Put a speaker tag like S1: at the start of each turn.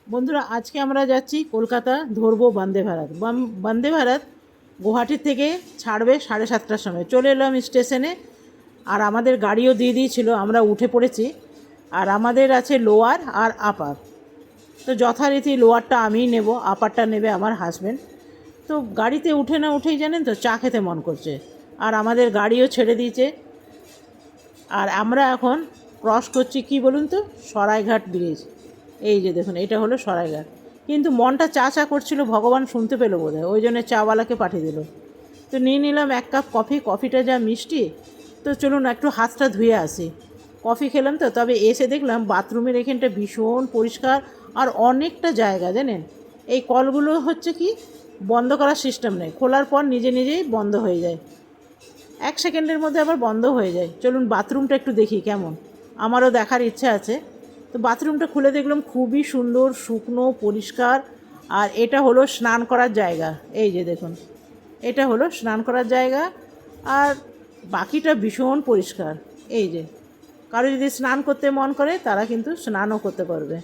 S1: বন্ধুরা, আজকে আমরা যাচ্ছি কলকাতা, ধরবো বন্দে ভারত। বন্দে ভারত গুয়াহাটির থেকে ছাড়বে 7:30টার সময়। চলে এলাম স্টেশনে, আর আমাদের গাড়িও দিয়ে দিয়েছিল, আমরা উঠে পড়েছি। আর আমাদের আছে লোয়ার আর আপার। তো যথারীতি লোয়ারটা আমিই নেব, আপারটা নেবে আমার হাজব্যান্ড। তো গাড়িতে উঠে না উঠেই জানেন তো চা খেতে মন করছে, আর আমাদের গাড়িও ছেড়ে দিয়েছে। আর আমরা এখন ক্রস করছি কি বলুন তো, সরাইঘাট ব্রিজ। এই যে দেখুন, এটা হলো সরাইঘাট। কিন্তু মনটা চা চা করছিল, ভগবান শুনতে পেলো বোধ হয়, ওই জন্য চাওয়ালাকে পাঠিয়ে দিল। তো নিয়ে নিলাম 1 কাপ কফি। কফিটা যা মিষ্টি! তো চলুন একটু হাতটা ধুয়ে আসি। কফি খেলাম তো, তবে এসে দেখলাম বাথরুমের এখানটা ভীষণ পরিষ্কার, আর অনেকটা জায়গা জানেন। এই কলগুলো হচ্ছে কি, বন্ধ করার সিস্টেম নেই, খোলার পর নিজে নিজেই বন্ধ হয়ে যায়, 1 সেকেন্ডের মধ্যে আবার বন্ধ হয়ে যায়। চলুন বাথরুমটা একটু দেখি কেমন, আমারও দেখার ইচ্ছা আছে। তো বাথরুমটা খুলে দেখলাম খুবই সুন্দর, শুকনো, পরিষ্কার। আর এটা হলো স্নান করার জায়গা। এই যে দেখুন, এটা হলো স্নান করার জায়গা। আর বাকিটা ভীষণ পরিষ্কার। এই যে, কারো যদি স্নান করতে মন করে তারা কিন্তু স্নানও করতে পারবে।